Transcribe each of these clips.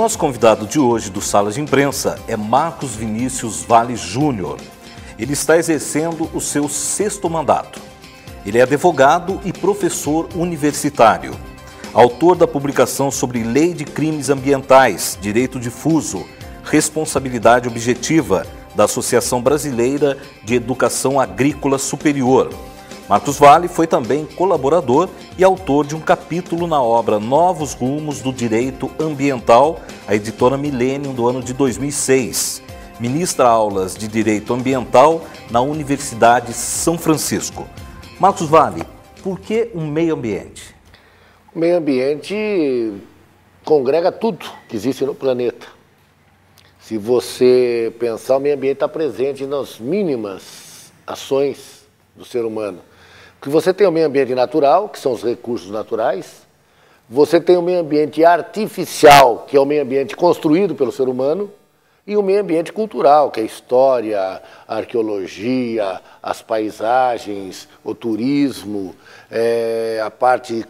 O nosso convidado de hoje do Sala de Imprensa é Marcos Vinícius Vale Júnior. Ele está exercendo o seu 6º mandato. Ele é advogado e professor universitário. Autor da publicação sobre Lei de Crimes Ambientais, Direito Difuso, Responsabilidade Objetiva, da Associação Brasileira de Educação Agrícola Superior. Marcos Vale foi também colaborador e autor de um capítulo na obra Novos Rumos do Direito Ambiental, a editora Millennium do ano de 2006. Ministra aulas de Direito Ambiental na Universidade São Francisco. Marcos Vale, por que um meio ambiente? O meio ambiente congrega tudo que existe no planeta. Se você pensar, o meio ambiente está presente nas mínimas ações do ser humano. Porque você tem o meio ambiente natural, que são os recursos naturais. Você tem o meio ambiente artificial, que é o meio ambiente construído pelo ser humano. E o meio ambiente cultural, que é a história, a arqueologia, as paisagens, o turismo, a parte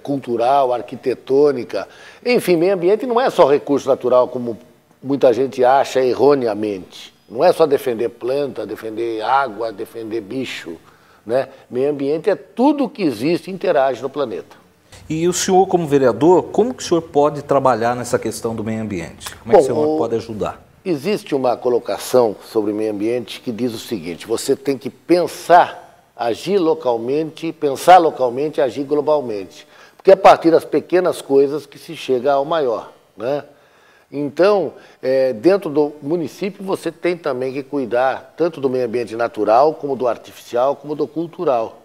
cultural, arquitetônica. Enfim, meio ambiente não é só recurso natural, como muita gente acha erroneamente. Não é só defender planta, defender água, defender bicho, né? Meio ambiente é tudo que existe e interage no planeta. E o senhor, como vereador, como que o senhor pode trabalhar nessa questão do meio ambiente? Como é que o senhor pode ajudar? Existe uma colocação sobre o meio ambiente que diz o seguinte: você tem que pensar, agir localmente, pensar localmente e agir globalmente. Porque é a partir das pequenas coisas que se chega ao maior, né? Então, dentro do município, você tem também que cuidar tanto do meio ambiente natural, como do artificial, como do cultural.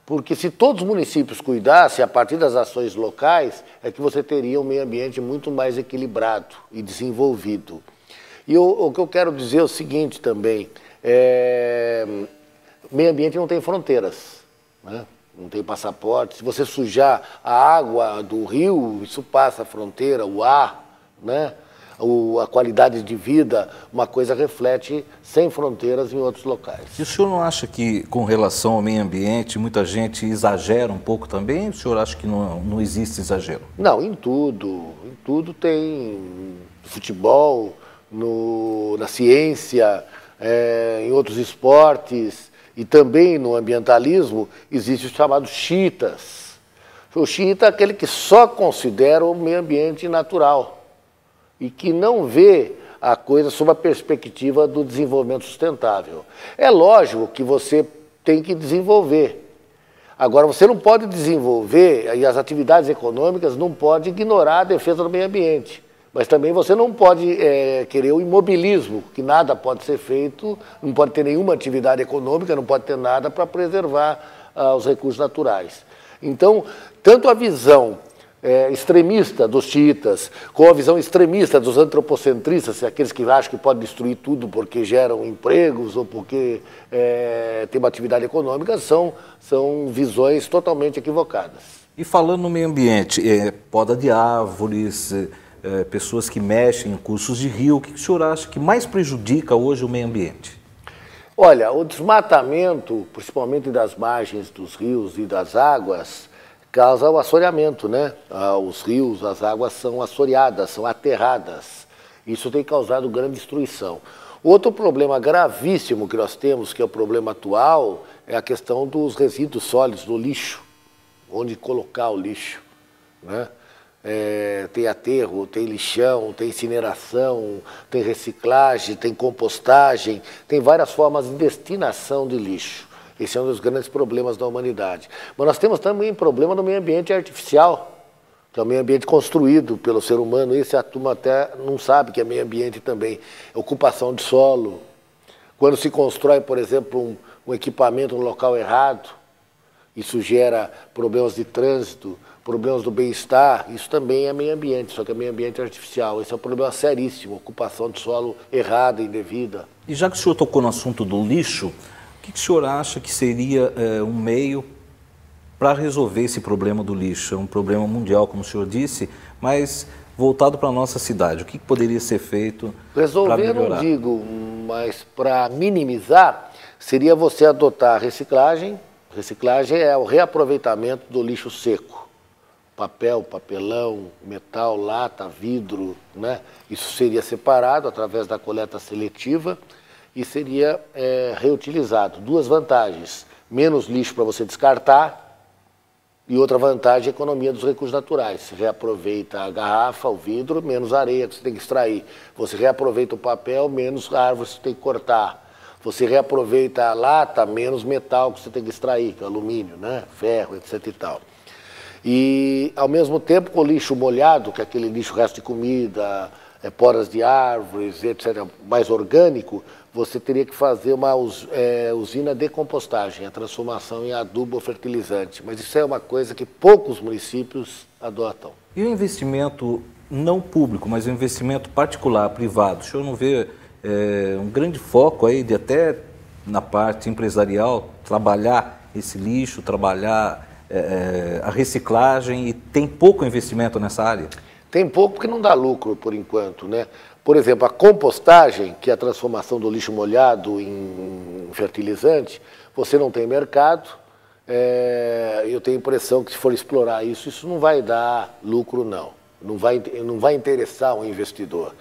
Porque se todos os municípios cuidassem, a partir das ações locais, é que você teria um meio ambiente muito mais equilibrado e desenvolvido. E o que eu quero dizer é o seguinte também: meio ambiente não tem fronteiras, né? Não tem passaporte. Se você sujar a água do rio, isso passa a fronteira, o ar, né? A qualidade de vida, uma coisa reflete sem fronteiras em outros locais. E o senhor não acha que, com relação ao meio ambiente, muita gente exagera um pouco também? O senhor acha que não existe exagero? Não, em tudo tem futebol, na ciência, em outros esportes e também no ambientalismo existe os chamados xiitas. O xiita é aquele que só considera o meio ambiente natural e que não vê a coisa sob a perspectiva do desenvolvimento sustentável. É lógico que você tem que desenvolver. Agora, você não pode desenvolver, e as atividades econômicas não podem ignorar a defesa do meio ambiente. Mas também você não pode querer o imobilismo, que nada pode ser feito, não pode ter nenhuma atividade econômica, não pode ter nada para preservar os recursos naturais. Então, tanto a visão extremista dos xiitas, com a visão extremista dos antropocentristas, aqueles que acham que podem destruir tudo porque geram empregos ou porque tem uma atividade econômica, são visões totalmente equivocadas. E falando no meio ambiente, poda de árvores, pessoas que mexem em cursos de rio, o que o senhor acha que mais prejudica hoje o meio ambiente? Olha, o desmatamento, principalmente das margens dos rios e das águas, causa o assoreamento, né? Os rios, as águas são assoreadas, são aterradas. Isso tem causado grande destruição. Outro problema gravíssimo que nós temos, que é o problema atual, é a questão dos resíduos sólidos, do lixo. Onde colocar o lixo, né? Tem aterro, tem lixão, tem incineração, tem reciclagem, tem compostagem, tem várias formas de destinação de lixo. Esse é um dos grandes problemas da humanidade. Mas nós temos também problema no meio ambiente artificial, que é o meio ambiente construído pelo ser humano. Esse a turma até não sabe que é meio ambiente também. Ocupação de solo. Quando se constrói, por exemplo, um equipamento no local errado, isso gera problemas de trânsito, problemas do bem-estar. Isso também é meio ambiente, só que é meio ambiente artificial. Esse é um problema seríssimo, ocupação de solo errada, indevida. E já que o senhor tocou no assunto do lixo, o que o senhor acha que seria um meio para resolver esse problema do lixo? É um problema mundial, como o senhor disse, mas voltado para a nossa cidade. O que poderia ser feito para melhorar? Resolver não digo, mas para minimizar, seria você adotar a reciclagem. Reciclagem é o reaproveitamento do lixo seco. papel, papelão, metal, lata, vidro, né? Isso seria separado através da coleta seletiva e seria reutilizado. Duas vantagens: menos lixo para você descartar e outra vantagem, a economia dos recursos naturais. Você reaproveita a garrafa, o vidro, menos areia que você tem que extrair. Você reaproveita o papel, menos árvores que você tem que cortar. Você reaproveita a lata, menos metal que você tem que extrair, que é alumínio, né? Ferro, etc. e tal. E, ao mesmo tempo, com o lixo molhado, que é aquele lixo resto de comida, poras de árvores, etc., mais orgânico, você teria que fazer uma usina de compostagem, a transformação em adubo ou fertilizante. Mas isso é uma coisa que poucos municípios adotam. E o investimento não público, mas o investimento particular, privado, o senhor não vê um grande foco aí de até na parte empresarial trabalhar esse lixo, trabalhar a reciclagem, e tem pouco investimento nessa área? Tem pouco porque não dá lucro por enquanto, né? Por exemplo, a compostagem, que é a transformação do lixo molhado em fertilizante, você não tem mercado. Eu tenho a impressão que se for explorar isso não vai dar lucro, não. Não vai interessar o investidor.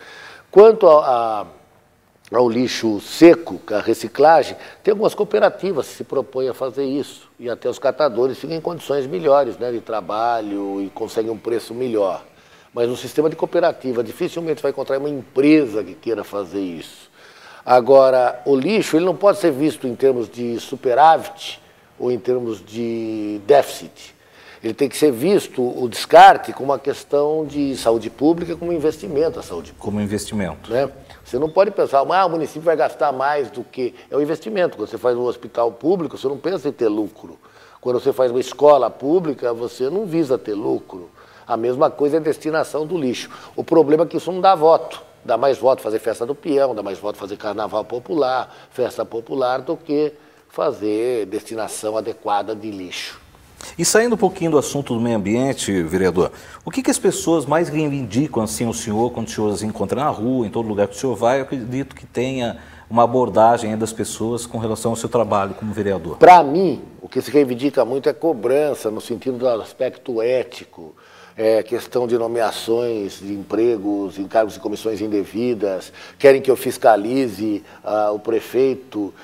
Quanto ao lixo seco, a reciclagem, tem algumas cooperativas que se propõem a fazer isso. E até os catadores ficam em condições melhores, né, de trabalho e conseguem um preço melhor. Mas no sistema de cooperativa, dificilmente vai encontrar uma empresa que queira fazer isso. Agora, o lixo ele não pode ser visto em termos de superávit ou em termos de déficit. Ele tem que ser visto, o descarte, como uma questão de saúde pública, como investimento à saúde pública. Como investimento. Né? Você não pode pensar, o município vai gastar mais do que... É um investimento. Quando você faz um hospital público, você não pensa em ter lucro. Quando você faz uma escola pública, você não visa ter lucro. A mesma coisa é a destinação do lixo. O problema é que isso não dá voto. Dá mais voto fazer festa do peão, dá mais voto fazer carnaval popular, festa popular, do que fazer destinação adequada de lixo. E saindo um pouquinho do assunto do meio ambiente, vereador, o que as pessoas mais reivindicam assim o senhor, quando o senhor se encontra na rua, em todo lugar que o senhor vai? Eu acredito que tenha uma abordagem das pessoas com relação ao seu trabalho como vereador. Para mim, o que se reivindica muito é cobrança, no sentido do aspecto ético, questão de nomeações de empregos, encargos e comissões indevidas, querem que eu fiscalize o prefeito,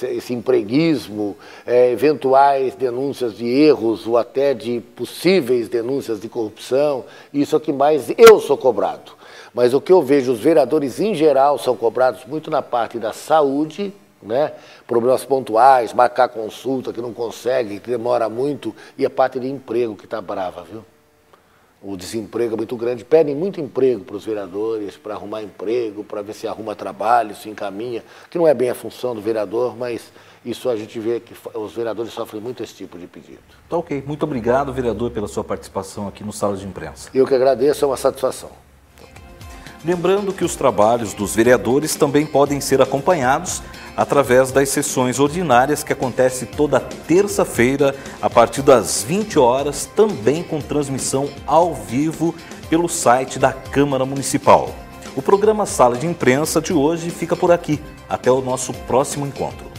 esse empreguismo, eventuais denúncias de erros ou até de possíveis denúncias de corrupção. Isso é o que mais eu sou cobrado. Mas o que eu vejo, os vereadores em geral são cobrados muito na parte da saúde, né? Problemas pontuais, marcar consulta que não consegue, que demora muito, e a parte de emprego que está brava, viu? O desemprego é muito grande, pedem muito emprego para os vereadores, para arrumar emprego, para ver se arruma trabalho, se encaminha, que não é bem a função do vereador, mas isso a gente vê que os vereadores sofrem muito esse tipo de pedido. Tá ok. Muito obrigado, vereador, pela sua participação aqui no Sala de Imprensa. Eu que agradeço, é uma satisfação. Lembrando que os trabalhos dos vereadores também podem ser acompanhados através das sessões ordinárias que acontecem toda terça-feira, a partir das 20 horas, também com transmissão ao vivo pelo site da Câmara Municipal. O programa Sala de Imprensa de hoje fica por aqui. Até o nosso próximo encontro.